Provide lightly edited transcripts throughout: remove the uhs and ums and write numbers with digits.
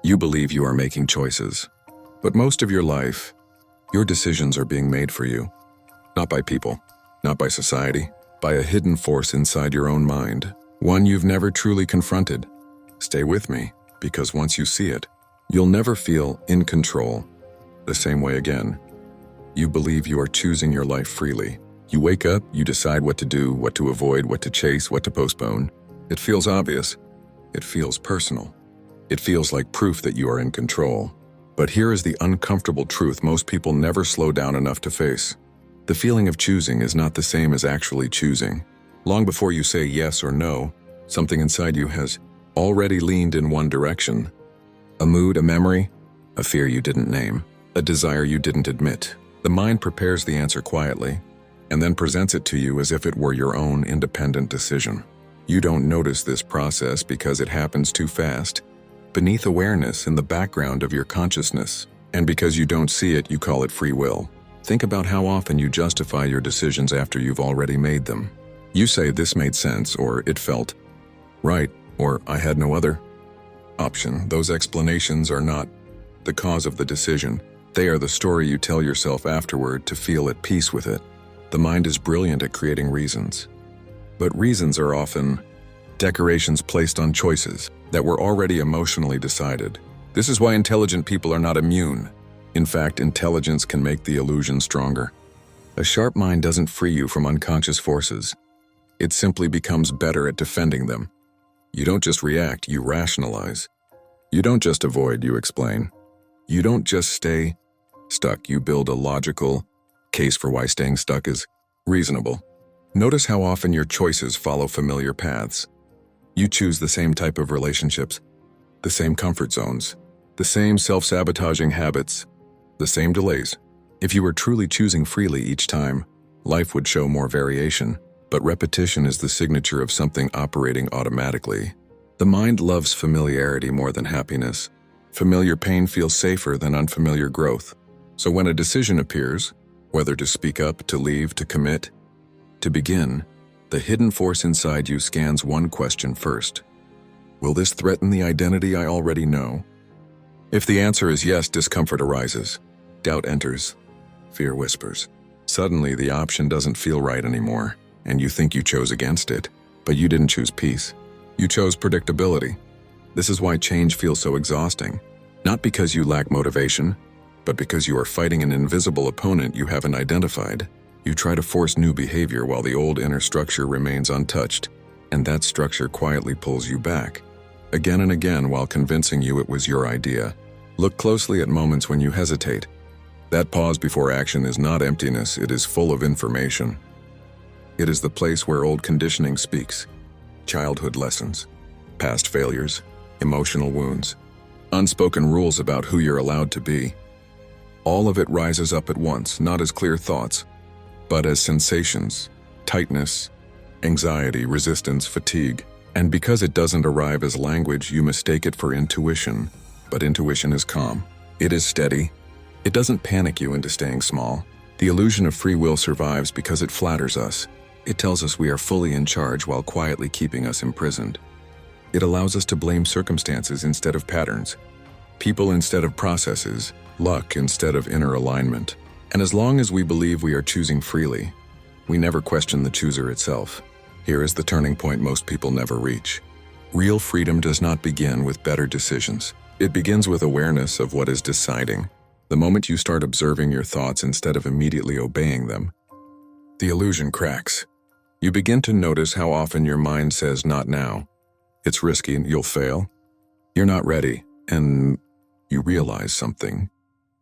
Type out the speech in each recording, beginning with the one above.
You believe you are making choices, but most of your life, your decisions are being made for you. Not by people, not by society, by a hidden force inside your own mind, one you've never truly confronted. Stay with me, because once you see it, you'll never feel in control the same way again. You believe you are choosing your life freely. You wake up, you decide what to do, what to avoid, what to chase, what to postpone. It feels obvious. It feels personal. It feels like proof that you are in control. But here is the uncomfortable truth most people never slow down enough to face. The feeling of choosing is not the same as actually choosing. Long before you say yes or no, something inside you has already leaned in one direction. A mood, a memory, a fear you didn't name, a desire you didn't admit. The mind prepares the answer quietly, and then presents it to you as if it were your own independent decision. You don't notice this process because it happens too fast, beneath awareness in the background of your consciousness. And because you don't see it, you call it free will. Think about how often you justify your decisions after you've already made them. You say this made sense, or it felt right, or I had no other option. Those explanations are not the cause of the decision. They are the story you tell yourself afterward to feel at peace with it. The mind is brilliant at creating reasons. But reasons are often decorations placed on choices that were already emotionally decided. This is why intelligent people are not immune. In fact, intelligence can make the illusion stronger. A sharp mind doesn't free you from unconscious forces. It simply becomes better at defending them. You don't just react, you rationalize. You don't just avoid, you explain. You don't just stay stuck, you build a logical case for why staying stuck is reasonable. Notice how often your choices follow familiar paths. You choose the same type of relationships, the same comfort zones, the same self-sabotaging habits, the same delays. If you were truly choosing freely each time, life would show more variation. But repetition is the signature of something operating automatically. The mind loves familiarity more than happiness. Familiar pain feels safer than unfamiliar growth. So when a decision appears, whether to speak up, to leave, to commit, to begin, the hidden force inside you scans one question first. Will this threaten the identity I already know? If the answer is yes, discomfort arises. Doubt enters. Fear whispers. Suddenly, the option doesn't feel right anymore, and you think you chose against it. But you didn't choose peace. You chose predictability. This is why change feels so exhausting. Not because you lack motivation, but because you are fighting an invisible opponent you haven't identified. You try to force new behavior while the old inner structure remains untouched, and that structure quietly pulls you back, again and again while convincing you it was your idea. Look closely at moments when you hesitate. That pause before action is not emptiness, it is full of information. It is the place where old conditioning speaks. Childhood lessons, past failures, emotional wounds, unspoken rules about who you're allowed to be. All of it rises up at once, not as clear thoughts, but as sensations, tightness, anxiety, resistance, fatigue. And because it doesn't arrive as language, you mistake it for intuition. But intuition is calm. It is steady. It doesn't panic you into staying small. The illusion of free will survives because it flatters us. It tells us we are fully in charge while quietly keeping us imprisoned. It allows us to blame circumstances instead of patterns, people instead of processes, luck instead of inner alignment. And as long as we believe we are choosing freely, we never question the chooser itself. Here is the turning point most people never reach. Real freedom does not begin with better decisions. It begins with awareness of what is deciding. The moment you start observing your thoughts instead of immediately obeying them, the illusion cracks. You begin to notice how often your mind says, "Not now. It's risky and you'll fail. You're not ready." And you realize something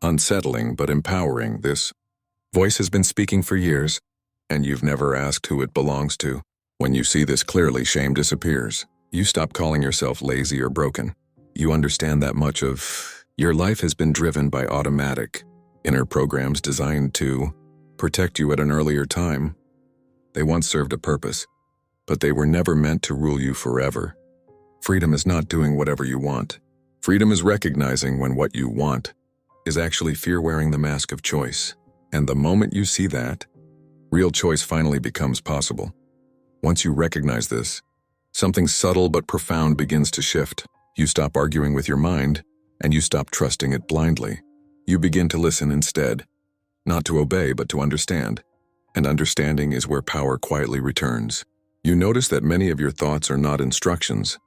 unsettling but empowering. This voice has been speaking for years, and you've never asked who it belongs to. When you see this clearly, shame disappears. You stop calling yourself lazy or broken. You understand that much of your life has been driven by automatic inner programs designed to protect you at an earlier time. They once served a purpose, but they were never meant to rule you forever. Freedom is not doing whatever you want. Freedom is recognizing when what you want is actually fear wearing the mask of choice. And the moment you see that, real choice finally becomes possible. Once you recognize this, something subtle but profound begins to shift. You stop arguing with your mind and you stop trusting it blindly. You begin to listen instead, not to obey but to understand. And understanding is where power quietly returns. You notice that many of your thoughts are not instructions.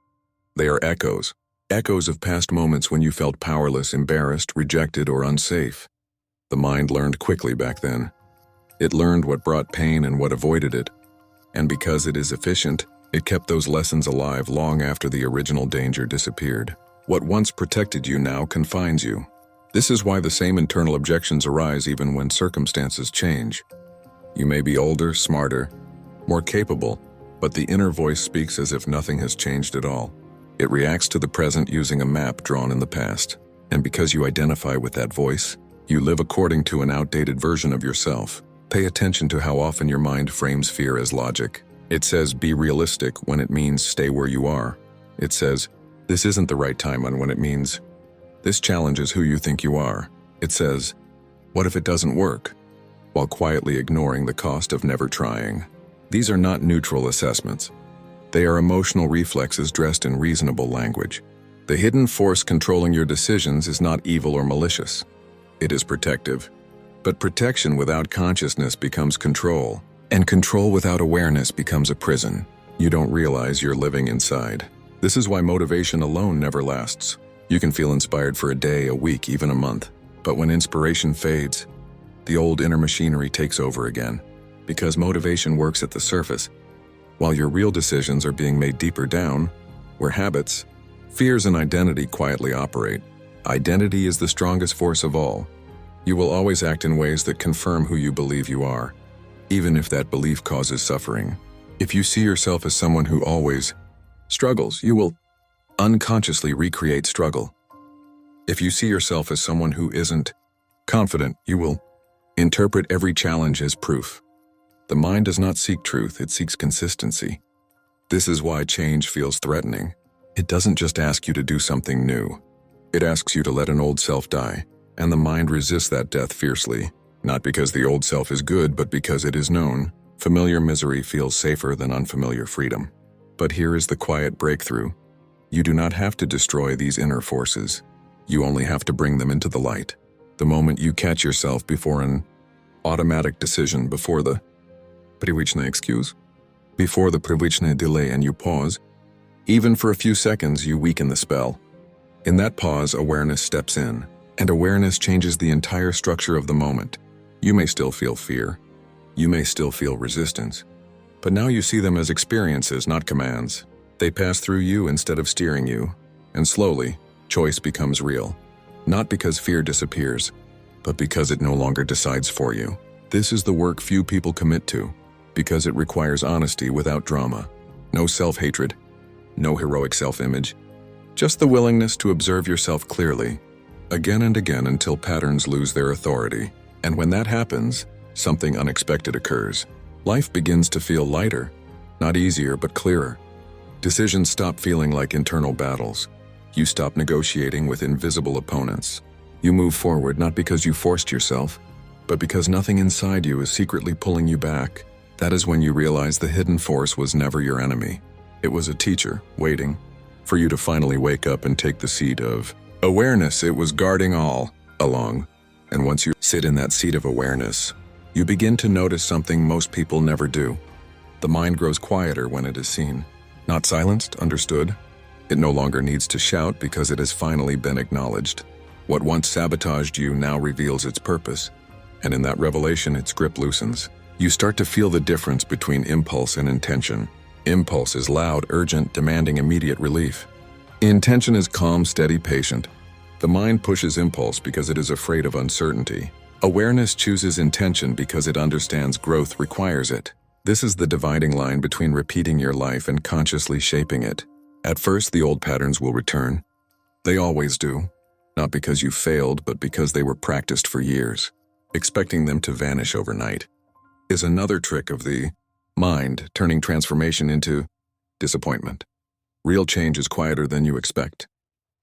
They are echoes. Echoes of past moments when you felt powerless, embarrassed, rejected, or unsafe. The mind learned quickly back then. It learned what brought pain and what avoided it. And because it is efficient, it kept those lessons alive long after the original danger disappeared. What once protected you now confines you. This is why the same internal objections arise even when circumstances change. You may be older, smarter, more capable, but the inner voice speaks as if nothing has changed at all. It reacts to the present using a map drawn in the past. And because you identify with that voice, you live according to an outdated version of yourself. Pay attention to how often your mind frames fear as logic. It says, be realistic, when it means stay where you are. It says, this isn't the right time, when it means, this challenges who you think you are. It says, what if it doesn't work? While quietly ignoring the cost of never trying. These are not neutral assessments. They are emotional reflexes dressed in reasonable language. The hidden force controlling your decisions is not evil or malicious. It is protective. But protection without consciousness becomes control, and control without awareness becomes a prison. You don't realize you're living inside. This is why motivation alone never lasts. You can feel inspired for a day, a week, even a month. But when inspiration fades, the old inner machinery takes over again. Because motivation works at the surface, while your real decisions are being made deeper down, where habits, fears, and identity quietly operate. Identity is the strongest force of all. You will always act in ways that confirm who you believe you are, even if that belief causes suffering. If you see yourself as someone who always struggles, you will unconsciously recreate struggle. If you see yourself as someone who isn't confident, you will interpret every challenge as proof. The mind does not seek truth, it seeks consistency. This is why change feels threatening. It doesn't just ask you to do something new. It asks you to let an old self die, and the mind resists that death fiercely, not because the old self is good, but because it is known. Familiar misery feels safer than unfamiliar freedom. But here is the quiet breakthrough. You do not have to destroy these inner forces. You only have to bring them into the light. The moment you catch yourself before an automatic decision, before the привычное delay, and you pause, even for a few seconds, you weaken the spell. In that pause, awareness steps in, and awareness changes the entire structure of the moment. You may still feel fear. You may still feel resistance. But now you see them as experiences, not commands. They pass through you instead of steering you. And slowly, choice becomes real. Not because fear disappears, but because it no longer decides for you. This is the work few people commit to, because it requires honesty without drama. No self-hatred, no heroic self-image, just the willingness to observe yourself clearly, again and again until patterns lose their authority. And when that happens, something unexpected occurs. Life begins to feel lighter, not easier but clearer. Decisions stop feeling like internal battles. You stop negotiating with invisible opponents. You move forward not because you forced yourself, but because nothing inside you is secretly pulling you back. That is when you realize the hidden force was never your enemy. It was a teacher, waiting for you to finally wake up and take the seat of awareness. It was guarding all along. And once you sit in that seat of awareness, you begin to notice something most people never do. The mind grows quieter when it is seen. Not silenced, understood. It no longer needs to shout because it has finally been acknowledged. What once sabotaged you now reveals its purpose. And in that revelation, its grip loosens. You start to feel the difference between impulse and intention. Impulse is loud, urgent, demanding immediate relief. Intention is calm, steady, patient. The mind pushes impulse because it is afraid of uncertainty. Awareness chooses intention because it understands growth requires it. This is the dividing line between repeating your life and consciously shaping it. At first, the old patterns will return. They always do. Not because you failed, but because they were practiced for years. Expecting them to vanish overnight is another trick of the mind, turning transformation into disappointment. Real change is quieter than you expect.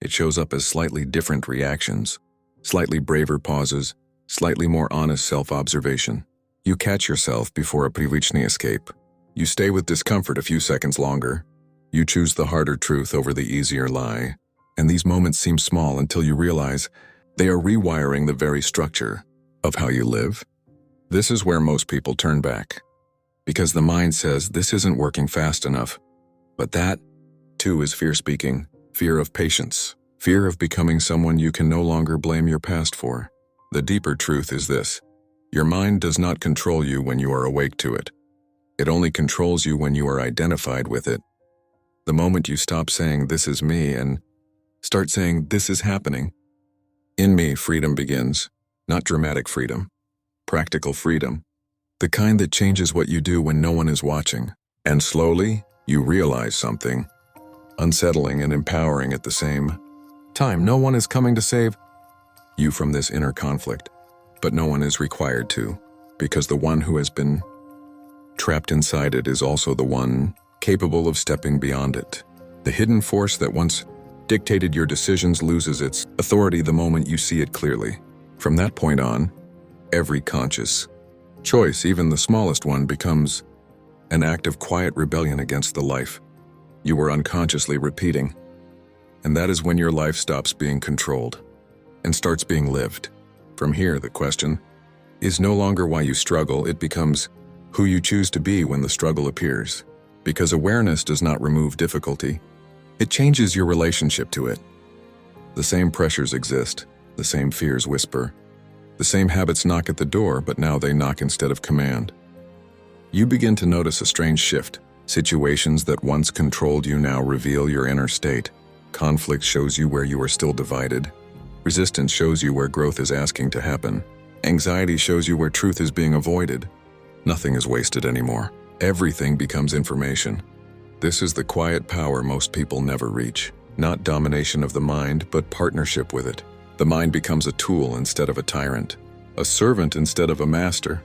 It shows up as slightly different reactions, slightly braver pauses, slightly more honest self-observation. You catch yourself before a привычный escape. You stay with discomfort a few seconds longer. You choose the harder truth over the easier lie. And these moments seem small until you realize they are rewiring the very structure of how you live. This is where most people turn back, because the mind says this isn't working fast enough. But that, too, is fear speaking. Fear of patience. Fear of becoming someone you can no longer blame your past for. The deeper truth is this: your mind does not control you when you are awake to it. It only controls you when you are identified with it. The moment you stop saying, "This is me," and start saying, "This is happening," in me, freedom begins. Not dramatic freedom. Practical freedom. The kind that changes what you do when no one is watching. And slowly, you realize something. Unsettling and empowering at the same time. No one is coming to save you from this inner conflict. But no one is required to. Because the one who has been trapped inside it is also the one capable of stepping beyond it. The hidden force that once dictated your decisions loses its authority the moment you see it clearly. From that point on, every conscious choice, even the smallest one, becomes an act of quiet rebellion against the life you were unconsciously repeating. And that is when your life stops being controlled and starts being lived. From here, the question is no longer why you struggle, it becomes who you choose to be when the struggle appears. Because awareness does not remove difficulty, it changes your relationship to it. The same pressures exist, the same fears whisper, the same habits knock at the door, but now they knock instead of command. You begin to notice a strange shift. Situations that once controlled you now reveal your inner state. Conflict shows you where you are still divided. Resistance shows you where growth is asking to happen. Anxiety shows you where truth is being avoided. Nothing is wasted anymore. Everything becomes information. This is the quiet power most people never reach. Not domination of the mind, but partnership with it. The mind becomes a tool instead of a tyrant, a servant instead of a master.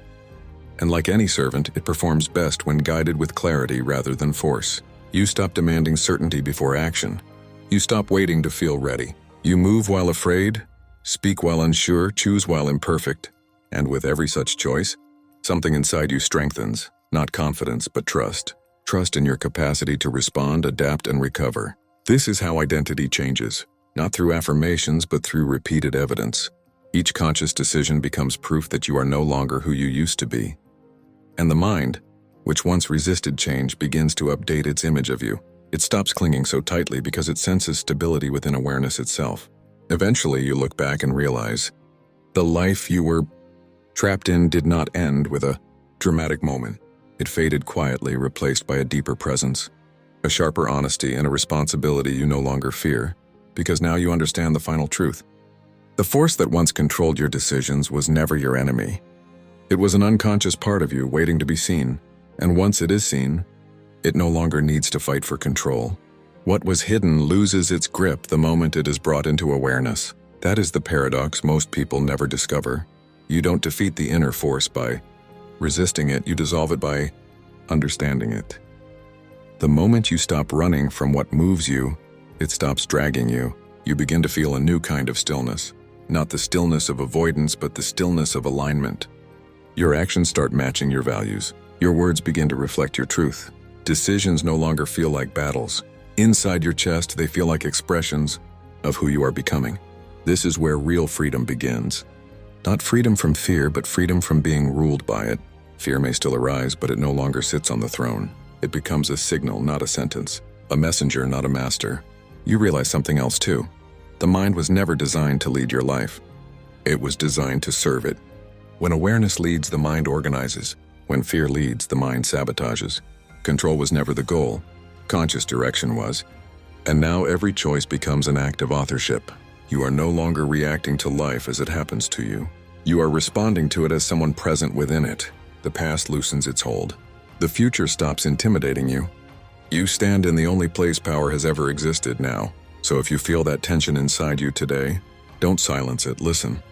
And like any servant, it performs best when guided with clarity rather than force. You stop demanding certainty before action. You stop waiting to feel ready. You move while afraid, speak while unsure, choose while imperfect. And with every such choice, something inside you strengthens, not confidence, but trust. Trust in your capacity to respond, adapt, and recover. This is how identity changes, not through affirmations, but through repeated evidence. Each conscious decision becomes proof that you are no longer who you used to be. And the mind, which once resisted change, begins to update its image of you. It stops clinging so tightly because it senses stability within awareness itself. Eventually, you look back and realize the life you were trapped in did not end with a dramatic moment. It faded quietly, replaced by a deeper presence, a sharper honesty, and a responsibility you no longer fear, because now you understand the final truth. The force that once controlled your decisions was never your enemy. It was an unconscious part of you waiting to be seen, and once it is seen, it no longer needs to fight for control. What was hidden loses its grip the moment it is brought into awareness. That is the paradox most people never discover. You don't defeat the inner force by resisting it, you dissolve it by understanding it. The moment you stop running from what moves you, it stops dragging you. You begin to feel a new kind of stillness. Not the stillness of avoidance, but the stillness of alignment. Your actions start matching your values. Your words begin to reflect your truth. Decisions no longer feel like battles. Inside your chest, they feel like expressions of who you are becoming. This is where real freedom begins. Not freedom from fear, but freedom from being ruled by it. Fear may still arise, but it no longer sits on the throne. It becomes a signal, not a sentence. A messenger, not a master. You realize something else too. The mind was never designed to lead your life. It was designed to serve it. When awareness leads, the mind organizes. When fear leads, the mind sabotages. Control was never the goal. Conscious direction was. And now every choice becomes an act of authorship. You are no longer reacting to life as it happens to you. You are responding to it as someone present within it. The past loosens its hold. The future stops intimidating you. You stand in the only place power has ever existed now. So if you feel that tension inside you today, don't silence it, listen.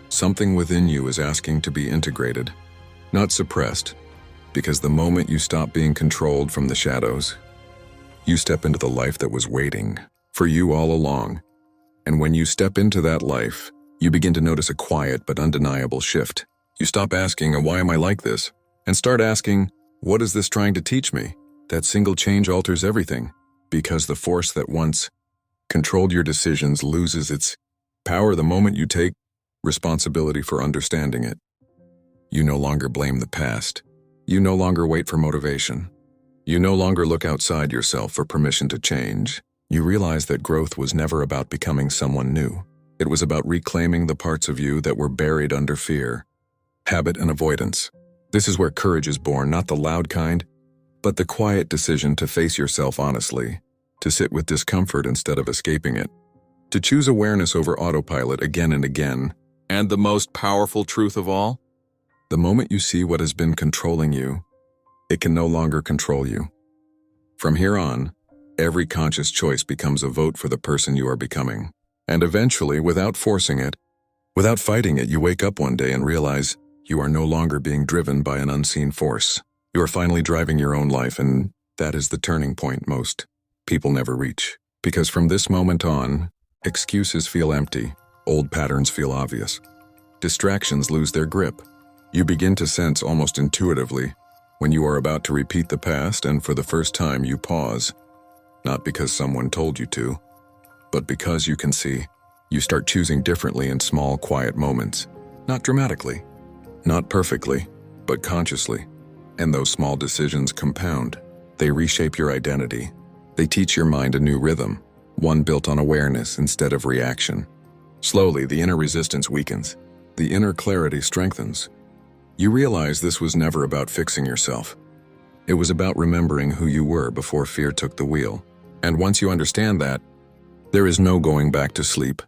Something within you is asking to be integrated, not suppressed, because the moment you stop being controlled from the shadows, you step into the life that was waiting for you all along. And when you step into that life, you begin to notice a quiet but undeniable shift. You stop asking, "Why am I like this?" and start asking, "What is this trying to teach me?" That single change alters everything, because the force that once Controlled your decisions loses its power the moment you take responsibility for understanding it. You no longer blame the past. You no longer wait for motivation. You no longer look outside yourself for permission to change. You realize that growth was never about becoming someone new. It was about reclaiming the parts of you that were buried under fear, habit, and avoidance. This is where courage is born, not the loud kind, but the quiet decision to face yourself honestly, to sit with discomfort instead of escaping it, to choose awareness over autopilot again and again. And the most powerful truth of all? The moment you see what has been controlling you, it can no longer control you. From here on, every conscious choice becomes a vote for the person you are becoming. And eventually, without forcing it, without fighting it, you wake up one day and realize you are no longer being driven by an unseen force. You are finally driving your own life, and that is the turning point most people never reach. Because from this moment on, excuses feel empty, old patterns feel obvious. Distractions lose their grip. You begin to sense almost intuitively when you are about to repeat the past, and for the first time you pause. Not because someone told you to, but because you can see. You start choosing differently in small, quiet moments. Not dramatically, not perfectly, but consciously. And those small decisions compound. They reshape your identity. They teach your mind a new rhythm, one built on awareness instead of reaction. Slowly, the inner resistance weakens. The inner clarity strengthens. You realize this was never about fixing yourself. It was about remembering who you were before fear took the wheel. And once you understand that, there is no going back to sleep,